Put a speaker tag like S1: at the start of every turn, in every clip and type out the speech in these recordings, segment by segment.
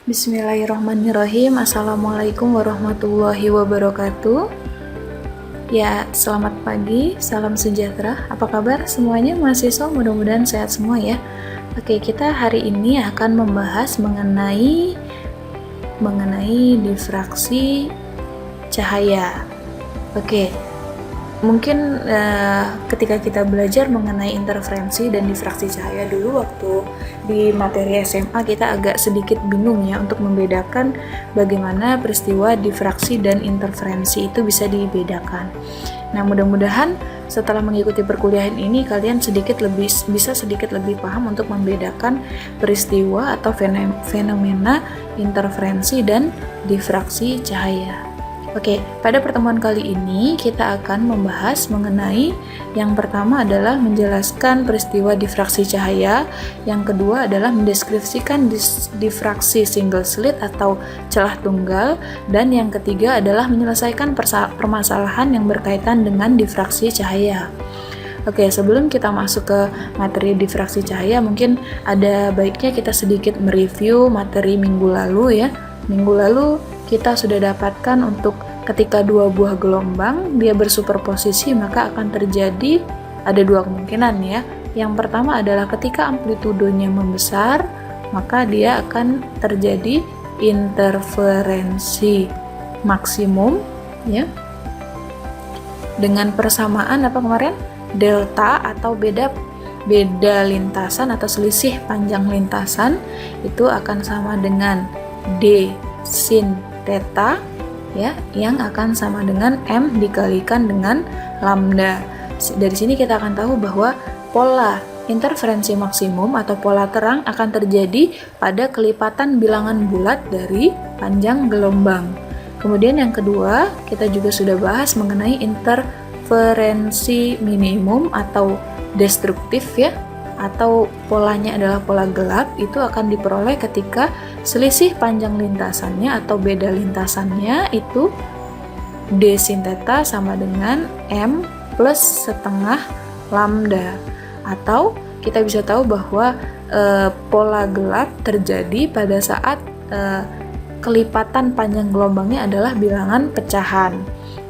S1: Bismillahirrahmanirrahim. Assalamualaikum warahmatullahi wabarakatuh. Ya, selamat pagi, salam sejahtera. Apa kabar semuanya mahasiswa? Mudah-mudahan sehat semua ya. Oke, kita hari ini akan membahas mengenai difraksi cahaya. Oke, mungkin ketika kita belajar mengenai interferensi dan difraksi cahaya dulu waktu di materi SMA kita agak sedikit bingung ya untuk membedakan bagaimana peristiwa difraksi dan interferensi itu bisa dibedakan. Nah, mudah-mudahan setelah mengikuti perkuliahan ini kalian bisa sedikit lebih paham untuk membedakan peristiwa atau fenomena interferensi dan difraksi cahaya. Oke, pada pertemuan kali ini kita akan membahas mengenai yang pertama adalah menjelaskan peristiwa difraksi cahaya, yang kedua adalah mendeskripsikan difraksi single slit atau celah tunggal, dan yang ketiga adalah menyelesaikan permasalahan yang berkaitan dengan difraksi cahaya. Oke, sebelum kita masuk ke materi difraksi cahaya, mungkin ada baiknya kita sedikit mereview materi minggu lalu ya. Minggu lalu kita sudah dapatkan untuk ketika dua buah gelombang dia bersuperposisi maka akan terjadi ada dua kemungkinan ya. Yang pertama adalah ketika amplitudenya membesar maka dia akan terjadi interferensi maksimum ya. Dengan persamaan apa kemarin? Delta atau beda lintasan atau selisih panjang lintasan itu akan sama dengan D sin theta ya, yang akan sama dengan M dikalikan dengan lambda. Dari sini kita akan tahu bahwa pola interferensi maksimum atau pola terang akan terjadi pada kelipatan bilangan bulat dari panjang gelombang. Kemudian yang kedua, kita juga sudah bahas mengenai interferensi minimum atau destruktif ya, atau polanya adalah pola gelap, itu akan diperoleh ketika selisih panjang lintasannya atau beda lintasannya itu D sin theta sama dengan M plus setengah lambda. Atau kita bisa tahu bahwa pola gelap terjadi pada saat kelipatan panjang gelombangnya adalah bilangan pecahan.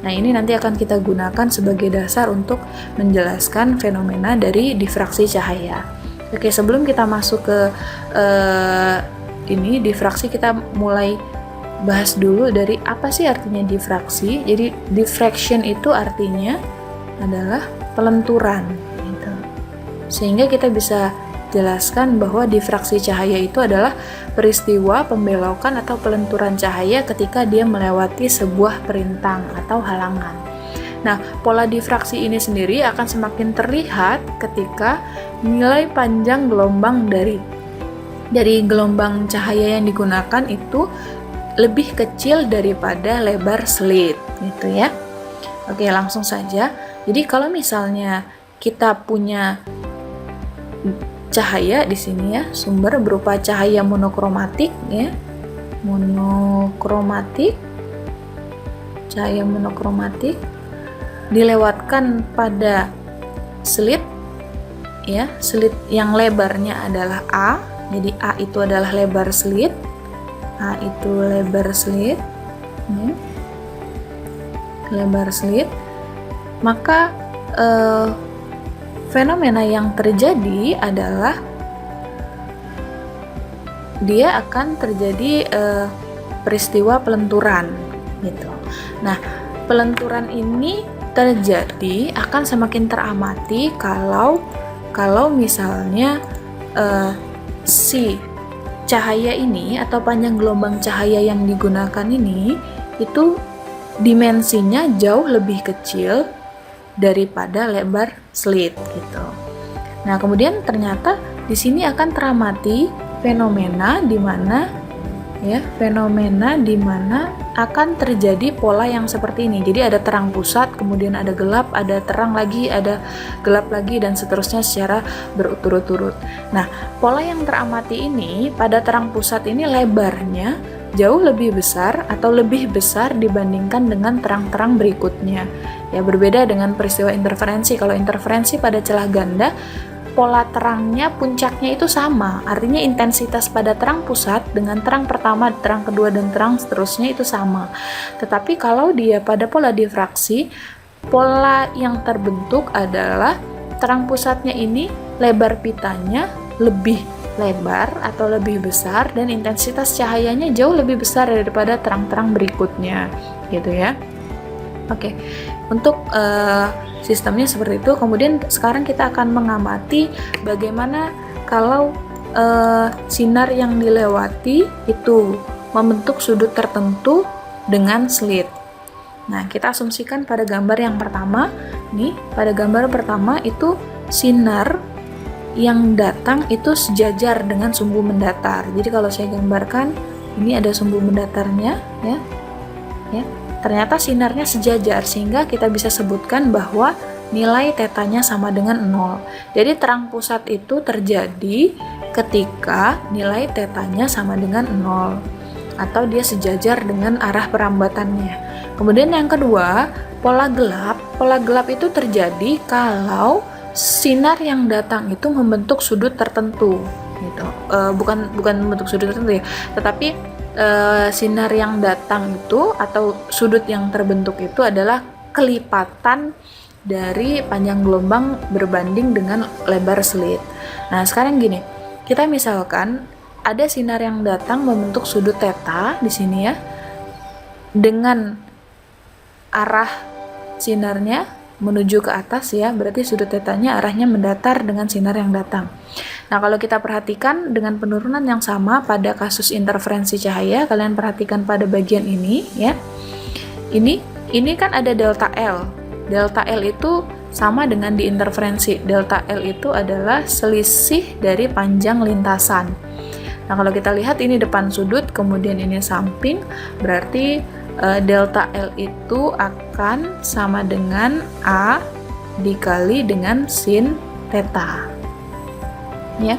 S1: Nah, ini nanti akan kita gunakan sebagai dasar untuk menjelaskan fenomena dari difraksi cahaya. Oke, sebelum kita masuk ke difraksi, kita mulai bahas dulu dari apa sih artinya difraksi. Jadi, diffraction itu artinya adalah pelenturan gitu. Sehingga kita bisa jelaskan bahwa difraksi cahaya itu adalah peristiwa pembelokan atau pelenturan cahaya ketika dia melewati sebuah perintang atau halangan. Nah, pola difraksi ini sendiri akan semakin terlihat ketika nilai panjang gelombang dari gelombang cahaya yang digunakan itu lebih kecil daripada lebar slit, gitu ya. Oke, langsung saja. Jadi kalau misalnya kita punya cahaya di sini ya, sumber berupa cahaya monokromatik ya. Cahaya monokromatik dilewatkan pada slit ya, slit yang lebarnya adalah A. Jadi A itu adalah lebar slit. Ya. Lebar slit. Maka fenomena yang terjadi adalah dia akan terjadi peristiwa pelenturan gitu. Nah, pelenturan ini terjadi akan semakin teramati kalau misalnya si cahaya ini atau panjang gelombang cahaya yang digunakan ini itu dimensinya jauh lebih kecil daripada lebar slit gitu. Nah, kemudian ternyata di sini akan teramati fenomena di mana akan terjadi pola yang seperti ini. Jadi ada terang pusat, kemudian ada gelap, ada terang lagi, ada gelap lagi, dan seterusnya secara berturut-turut. Nah, pola yang teramati ini pada terang pusat ini lebarnya jauh lebih besar atau lebih besar dibandingkan dengan terang-terang berikutnya. Ya, berbeda dengan peristiwa interferensi. Kalau interferensi pada celah ganda, pola terangnya, puncaknya itu sama. Artinya intensitas pada terang pusat dengan terang pertama, terang kedua, dan terang seterusnya itu sama. Tetapi kalau dia pada pola difraksi, pola yang terbentuk adalah terang pusatnya ini lebar pitanya lebih lebar atau lebih besar dan intensitas cahayanya jauh lebih besar daripada terang-terang berikutnya, gitu ya. Oke, untuk sistemnya seperti itu. Kemudian sekarang kita akan mengamati bagaimana kalau sinar yang dilewati itu membentuk sudut tertentu dengan slit. Nah, kita asumsikan pada gambar yang pertama, nih, pada gambar pertama itu sinar yang datang itu sejajar dengan sumbu mendatar. Jadi kalau saya gambarkan, ini ada sumbu mendatarnya, ya. Ternyata sinarnya sejajar, sehingga kita bisa sebutkan bahwa nilai tetanya sama dengan 0. Jadi terang pusat itu terjadi ketika nilai tetanya sama dengan 0, atau dia sejajar dengan arah perambatannya. Kemudian yang kedua, pola gelap. Pola gelap itu terjadi kalau sinar yang datang itu membentuk sudut tertentu, gitu. Bukan membentuk sudut tertentu ya, tetapi sinar yang datang itu atau sudut yang terbentuk itu adalah kelipatan dari panjang gelombang berbanding dengan lebar slit. Nah, sekarang gini, kita misalkan ada sinar yang datang membentuk sudut theta di sini ya, dengan arah sinarnya menuju ke atas ya, berarti sudut tetanya arahnya mendatar dengan sinar yang datang. Nah, kalau kita perhatikan dengan penurunan yang sama pada kasus interferensi cahaya, kalian perhatikan pada bagian ini ya. Ini kan ada delta L. Delta L itu sama dengan di interferensi. Delta L itu adalah selisih dari panjang lintasan. Nah, kalau kita lihat ini depan sudut, kemudian ini samping, berarti delta L itu akan sama dengan A dikali dengan sin theta. Ya.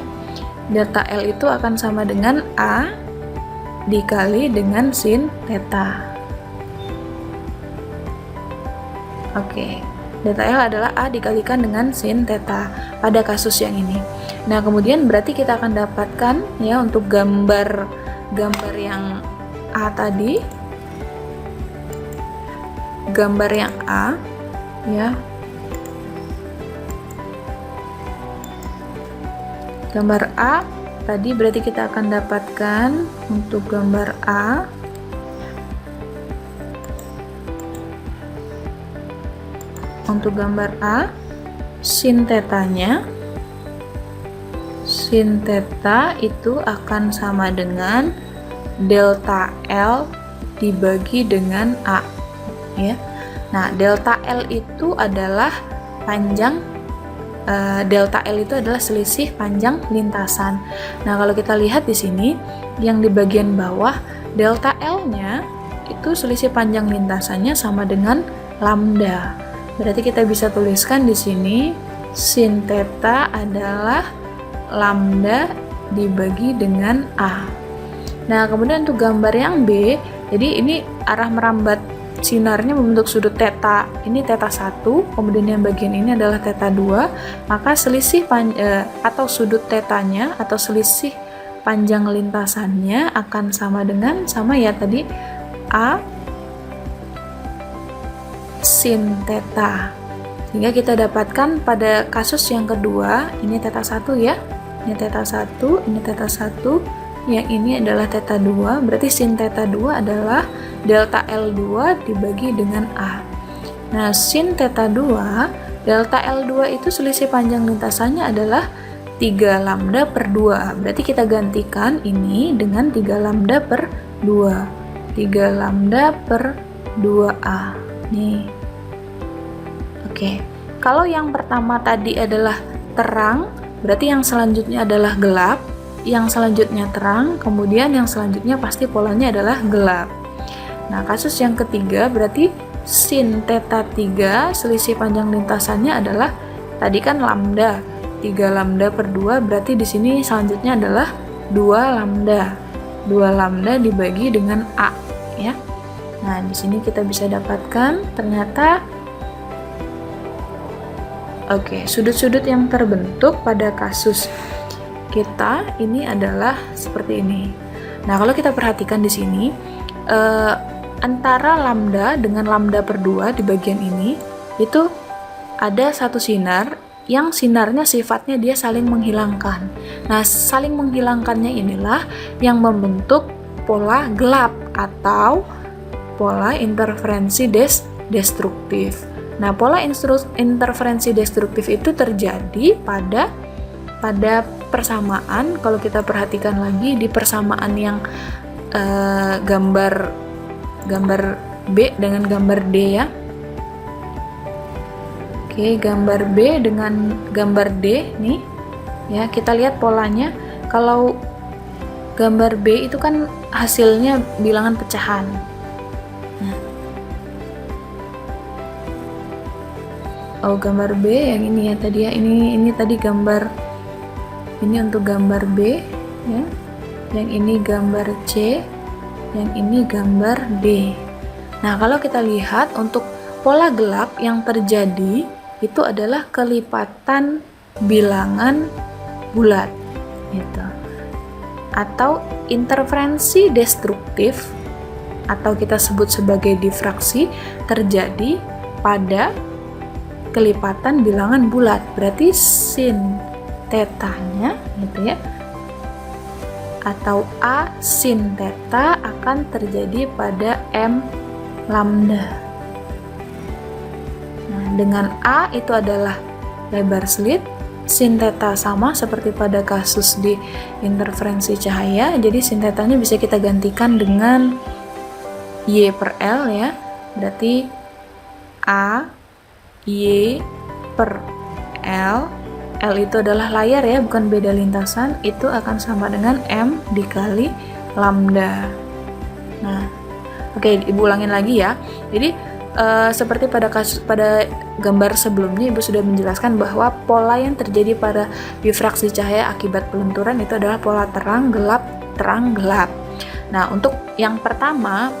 S1: Delta L itu akan sama dengan A dikali dengan sin theta. Oke. Delta L adalah A dikalikan dengan sin theta pada kasus yang ini. Nah, kemudian berarti kita akan dapatkan ya untuk gambar yang A tadi, gambar yang A ya, gambar A tadi berarti kita akan dapatkan untuk gambar A sin tetanya, sin theta itu akan sama dengan delta L dibagi dengan A ya. Nah, delta L itu adalah panjang delta L itu adalah selisih panjang lintasan. Nah, kalau kita lihat di sini yang di bagian bawah, delta L-nya itu selisih panjang lintasannya sama dengan lambda. Berarti kita bisa tuliskan di sini sin theta adalah lambda dibagi dengan A. Nah, kemudian untuk gambar yang B, jadi ini arah merambat sinarnya membentuk sudut theta, ini theta 1, kemudian yang bagian ini adalah theta 2, maka selisih atau sudut tetanya atau selisih panjang lintasannya akan sama dengan ya tadi A sin theta. Sehingga kita dapatkan pada kasus yang kedua, ini theta 1 ya, ini theta 1, ini theta 1, yang ini adalah theta 2, berarti sin theta 2 adalah delta L2 dibagi dengan A. Nah, sin theta 2, delta L2 itu selisih panjang lintasannya adalah 3 lambda per 2. Berarti kita gantikan ini dengan 3 lambda per 2. 3 lambda per 2A. Nih. Oke. Kalau yang pertama tadi adalah terang, berarti yang selanjutnya adalah gelap. Yang selanjutnya terang, kemudian yang selanjutnya pasti polanya adalah gelap. Nah, kasus yang ketiga berarti sin theta 3 selisih panjang lintasannya adalah tadi kan lambda, 3 lambda per 2, berarti di sini selanjutnya adalah 2 lambda. 2 lambda dibagi dengan A ya. Nah, di sini kita bisa dapatkan ternyata Oke, sudut-sudut yang terbentuk pada kasus kita ini adalah seperti ini. Nah, kalau kita perhatikan di sini, antara lambda dengan lambda per 2 di bagian ini, itu ada satu sinar yang sinarnya sifatnya dia saling menghilangkan. Nah, saling menghilangkannya inilah yang membentuk pola gelap atau pola interferensi destruktif. Nah, pola interferensi destruktif itu terjadi pada persamaan. Kalau kita perhatikan lagi di persamaan yang gambar B dengan gambar D ya. Oke, gambar B dengan gambar D nih. Ya, kita lihat polanya. Kalau gambar B itu kan hasilnya bilangan pecahan. Oh, gambar B yang ini ya tadi ya. Ini tadi gambar ini untuk gambar B ya. Yang ini gambar C, yang ini gambar D. Nah, kalau kita lihat untuk pola gelap yang terjadi itu adalah kelipatan bilangan bulat gitu. Atau interferensi destruktif atau kita sebut sebagai difraksi terjadi pada kelipatan bilangan bulat. Berarti sin tetanya gitu ya, atau A sin theta akan terjadi pada M lambda. Nah, dengan A itu adalah lebar slit, sin theta sama seperti pada kasus di interferensi cahaya. Jadi sin tetanya bisa kita gantikan dengan Y per L ya. Berarti A Y per L, L itu adalah layar ya, bukan beda lintasan, itu akan sama dengan M dikali lambda. Nah, oke, Ibu ulangin lagi ya. Jadi seperti pada gambar sebelumnya, Ibu sudah menjelaskan bahwa pola yang terjadi pada difraksi cahaya akibat pelenturan itu adalah pola terang gelap terang gelap. Nah, untuk yang pertama,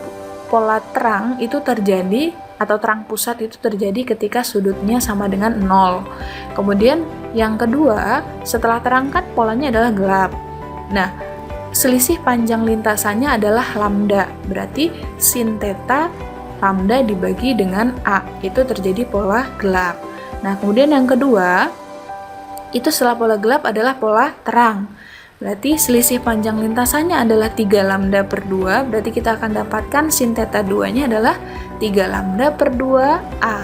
S1: pola terang itu terjadi atau terang pusat itu terjadi ketika sudutnya sama dengan 0. Kemudian yang kedua, setelah terang kan polanya adalah gelap. Nah, selisih panjang lintasannya adalah lambda. Berarti sin theta lambda dibagi dengan A. Itu terjadi pola gelap. Nah, kemudian yang kedua, itu setelah pola gelap adalah pola terang. Berarti selisih panjang lintasannya adalah 3 lambda per 2, berarti kita akan dapatkan sin theta 2-nya adalah 3 lambda per 2A.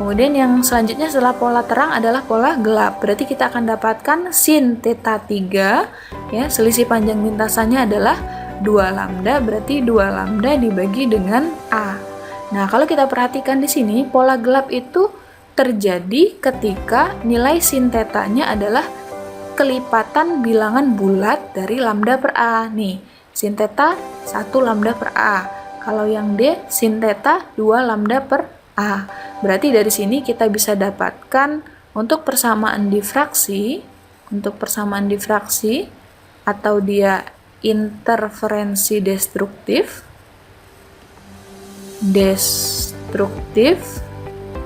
S1: Kemudian yang selanjutnya setelah pola terang adalah pola gelap, berarti kita akan dapatkan sin theta 3, ya, selisih panjang lintasannya adalah 2 lambda, berarti 2 lambda dibagi dengan A. Nah, kalau kita perhatikan di sini, pola gelap itu terjadi ketika nilai sin theta-nya adalah kelipatan bilangan bulat dari lambda per A. Nih, sin theta 1 lambda per A. Kalau yang D, sin theta 2 lambda per A. Berarti dari sini kita bisa dapatkan untuk persamaan difraksi, atau dia interferensi destruktif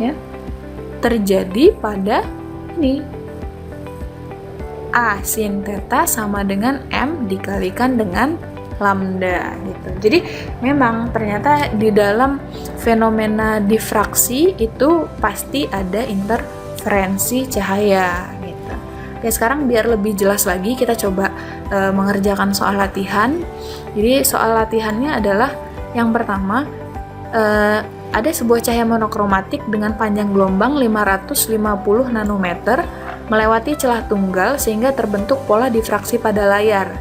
S1: ya, terjadi pada ini A sin theta sama dengan M dikalikan dengan lambda gitu. Jadi memang ternyata di dalam fenomena difraksi itu pasti ada interferensi cahaya gitu. Oke, sekarang biar lebih jelas lagi kita coba mengerjakan soal latihan. Jadi soal latihannya adalah yang pertama, ada sebuah cahaya monokromatik dengan panjang gelombang 550 nanometer melewati celah tunggal sehingga terbentuk pola difraksi pada layar.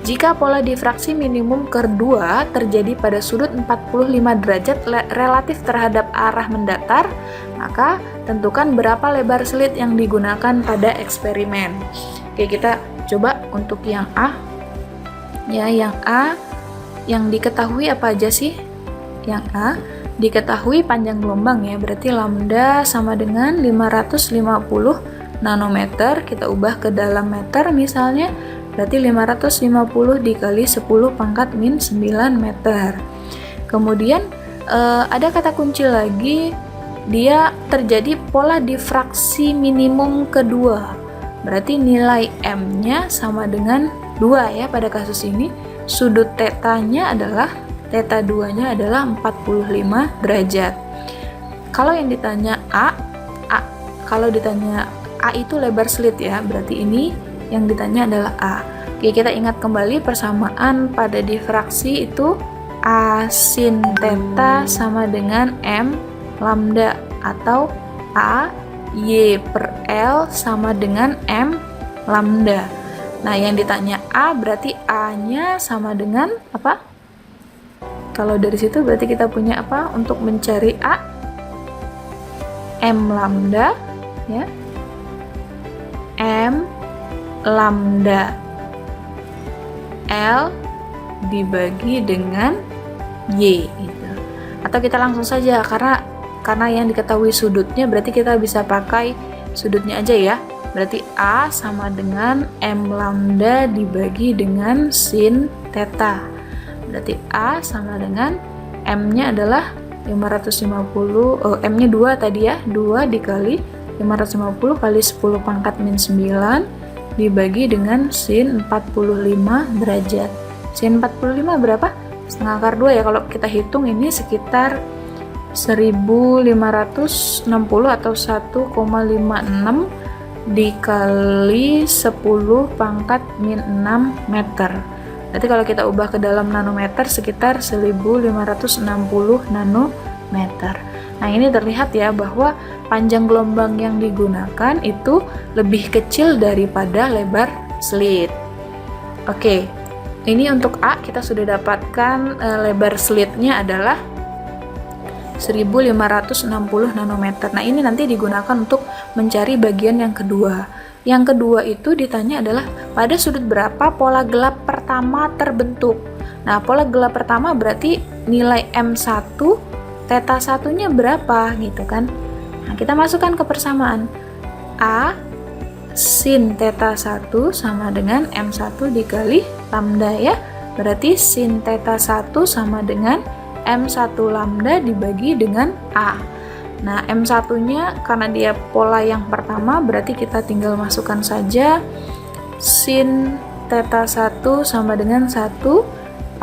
S1: Jika pola difraksi minimum kedua terjadi pada sudut 45 derajat relatif terhadap arah mendatar, maka tentukan berapa lebar slit yang digunakan pada eksperimen. Oke, kita coba untuk yang A. Ya, yang A yang diketahui apa aja sih? Yang A diketahui panjang gelombang ya, berarti lambda sama dengan 550 nanometer, kita ubah ke dalam meter misalnya, berarti 550 dikali 10 pangkat min 9 meter. Kemudian ada kata kunci lagi, dia terjadi pola difraksi minimum kedua. Berarti nilai M-nya sama dengan 2 ya pada kasus ini. Sudut tetanya adalah, teta 2-nya adalah 45 derajat. Kalau yang ditanya kalau ditanya A itu lebar slit ya, berarti ini yang ditanya adalah A. Oke, kita ingat kembali persamaan pada difraksi itu A sin theta sama dengan M lambda, atau A Y per L sama dengan M lambda. Nah, yang ditanya A berarti A-nya sama dengan apa? Kalau dari situ berarti kita punya apa untuk mencari A? M lambda ya. M lambda L dibagi dengan Y gitu. Atau kita langsung saja karena yang diketahui sudutnya, berarti kita bisa pakai sudutnya aja ya. Berarti A sama dengan M lambda dibagi dengan sin theta. Berarti A sama dengan M-nya adalah 550, M-nya 2 tadi ya, 2 dikali 550 kali 10 pangkat min 9 dibagi dengan sin 45 derajat. Sin 45 berapa? Setengah akar 2 ya, kalau kita hitung ini sekitar 1560 atau 1,56 dikali 10 pangkat min 6 meter. Berarti kalau kita ubah ke dalam nanometer sekitar 1560 nanometer. Nah, ini terlihat ya bahwa panjang gelombang yang digunakan itu lebih kecil daripada lebar slit. Oke, ini untuk A kita sudah dapatkan lebar slitnya adalah 1560 nanometer. Nah, ini nanti digunakan untuk mencari bagian yang kedua. Yang kedua itu ditanya adalah pada sudut berapa pola gelap pertama terbentuk. Nah, pola gelap pertama berarti nilai M1, theta 1-nya berapa gitu kan. Nah, kita masukkan ke persamaan. A sin theta 1 sama dengan M1 dikali lambda ya. Berarti sin theta 1 sama dengan M1 lambda dibagi dengan A. Nah, M1-nya karena dia pola yang pertama, berarti kita tinggal masukkan saja sin theta 1 sama dengan 1.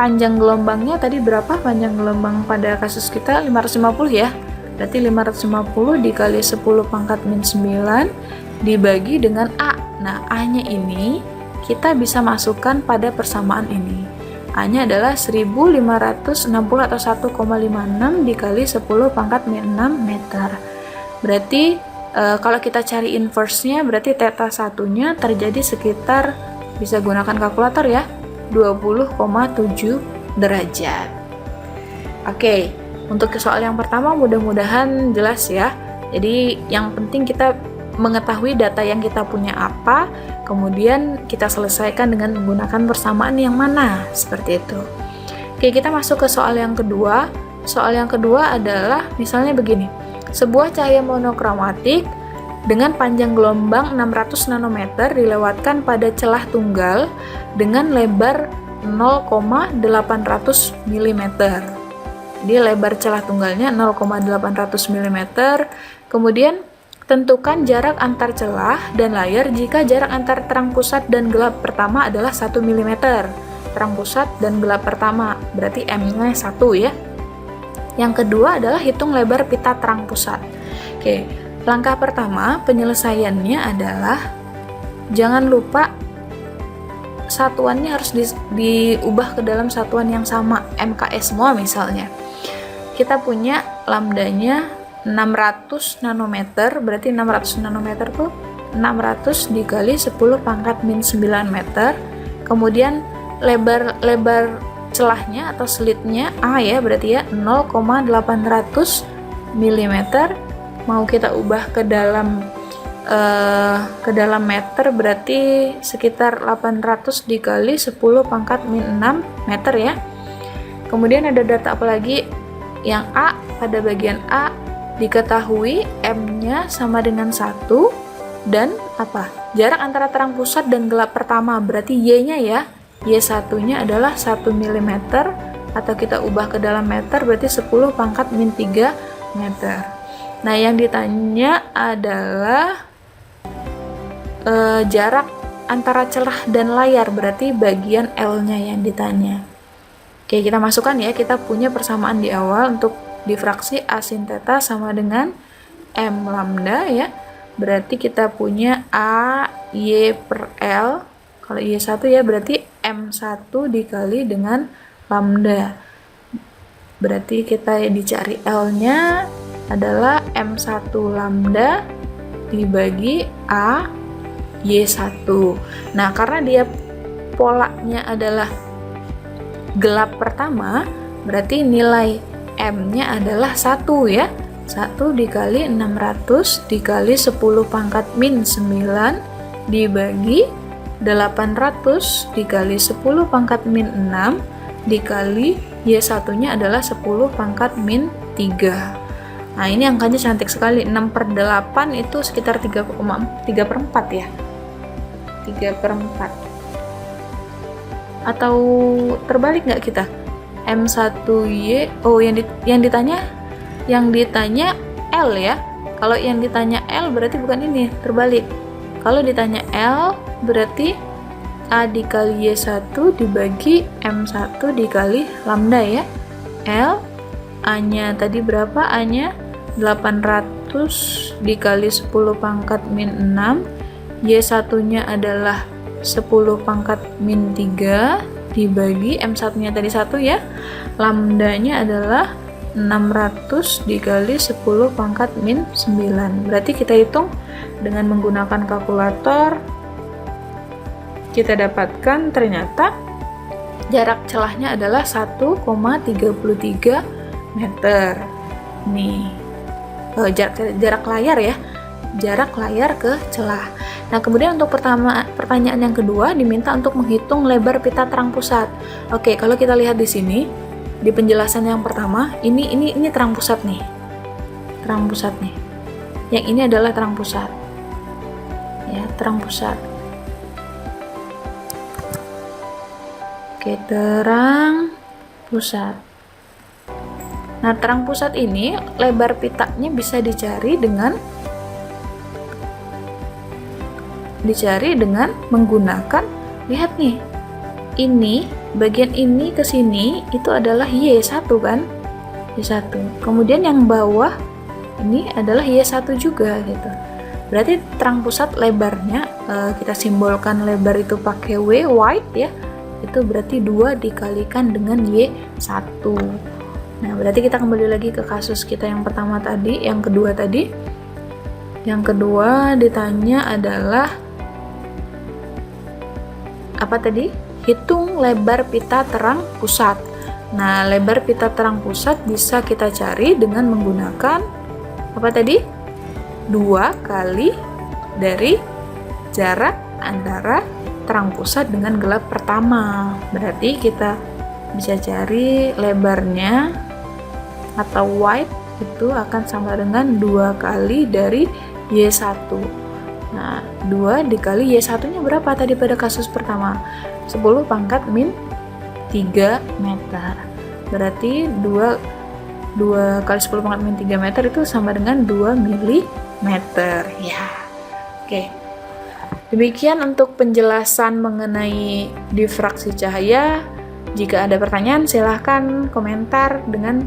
S1: Panjang gelombangnya tadi berapa? Panjang gelombang pada kasus kita 550 ya. Berarti 550 dikali 10 pangkat min 9 dibagi dengan A. Nah, A-nya ini kita bisa masukkan pada persamaan ini. A-nya adalah 1560 atau 1,56 dikali 10 pangkat min 6 meter. Berarti kalau kita cari inverse-nya, berarti theta 1-nya terjadi sekitar, bisa gunakan kalkulator ya, 20,7 derajat. Oke, untuk soal yang pertama mudah-mudahan jelas ya. Jadi yang penting kita mengetahui data yang kita punya apa, kemudian kita selesaikan dengan menggunakan persamaan yang mana, seperti itu. Oke, kita masuk ke soal yang kedua. Soal yang kedua adalah misalnya begini. Sebuah cahaya monokromatik dengan panjang gelombang 600 nanometer dilewatkan pada celah tunggal dengan lebar 0,800 mm. Jadi lebar celah tunggalnya 0,800 mm. Kemudian tentukan jarak antar celah dan layar jika jarak antar terang pusat dan gelap pertama adalah 1 mm. Terang pusat dan gelap pertama, berarti M-nya 1 ya. Yang kedua adalah hitung lebar pita terang pusat. Oke, langkah pertama penyelesaiannya adalah jangan lupa satuannya harus diubah ke dalam satuan yang sama, MKS semua misalnya. Kita punya lambdanya 600 nanometer, berarti 600 nanometer tuh 600 dikali 10 pangkat min 9 meter. Kemudian lebar celahnya atau slitnya A ya, berarti ya 0,800 mm. Mau kita ubah ke dalam meter, berarti sekitar 800 dikali 10 pangkat min 6 meter ya. Kemudian ada data apa lagi? Yang A, pada bagian A diketahui M-nya sama dengan 1 dan apa? Jarak antara terang pusat dan gelap pertama, berarti Y-nya ya. Y1-nya adalah 1 mm atau kita ubah ke dalam meter berarti 10 pangkat min 3 meter. Nah, yang ditanya adalah jarak antara celah dan layar, berarti bagian L-nya yang ditanya. Oke, kita masukkan ya, kita punya persamaan di awal untuk difraksi A sin theta sama dengan M lambda ya. Berarti kita punya A Y per L. Kalau Y1 ya berarti M1 dikali dengan lambda. Berarti kita dicari L-nya adalah M1 lambda dibagi A Y1. Nah, karena dia polanya adalah gelap pertama, berarti nilai M-nya adalah 1 ya. 1 dikali 600 dikali 10 pangkat min 9 dibagi 800 dikali 10 pangkat min 6 dikali Y1-nya adalah 10 pangkat min 3. Nah, ini angkanya cantik sekali. 6 per 8 itu sekitar 3 per 4 ya. 3 per 4. Atau terbalik nggak kita? M1Y, oh yang ditanya L ya. Kalau yang ditanya L berarti bukan ini, terbalik. Kalau ditanya L berarti A dikali Y1 dibagi M1 dikali lambda ya. L A-nya tadi berapa? A-nya 800 dikali 10 pangkat min 6. Y1-nya adalah 10 pangkat min 3 dibagi M1-nya tadi 1 ya. Lambdanya adalah 600 dikali 10 pangkat min 9. Berarti kita hitung dengan menggunakan kalkulator, kita dapatkan ternyata jarak celahnya adalah 1,33 meter. Nih, jarak layar ya, jarak layar ke celah. Nah, kemudian untuk pertanyaan yang kedua diminta untuk menghitung lebar pita terang pusat. Oke, kalau kita lihat di sini di penjelasan yang pertama, ini terang pusat nih. Terang pusat nih. Yang ini adalah terang pusat. Ya, terang pusat. Oke, terang pusat. Nah, terang pusat ini lebar pitanya bisa dicari dengan menggunakan, lihat nih, ini bagian ini ke sini itu adalah Y1 kan, Y1. Kemudian yang bawah ini adalah Y1 juga gitu. Berarti terang pusat lebarnya kita simbolkan lebar itu pakai W, wide ya. Itu berarti 2 dikalikan dengan Y1. Nah, berarti kita kembali lagi ke kasus kita yang pertama tadi, yang kedua tadi. Yang kedua ditanya adalah apa tadi? Hitung lebar pita terang pusat. Nah, lebar pita terang pusat bisa kita cari dengan menggunakan apa tadi? 2 kali dari jarak antara terang pusat dengan gelap pertama. Berarti kita bisa cari lebarnya atau wide itu akan sama dengan 2 kali dari Y1. Nah, 2 dikali Y1-nya berapa tadi pada kasus pertama? 10 pangkat min 3 meter. Berarti 2 kali 10 pangkat min 3 meter itu sama dengan 2 milimeter. Ya. Oke. Demikian untuk penjelasan mengenai difraksi cahaya. Jika ada pertanyaan, silahkan komentar dengan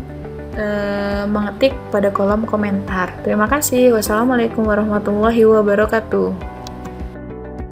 S1: mengetik pada kolom komentar. Terima kasih. Wassalamualaikum warahmatullahi wabarakatuh.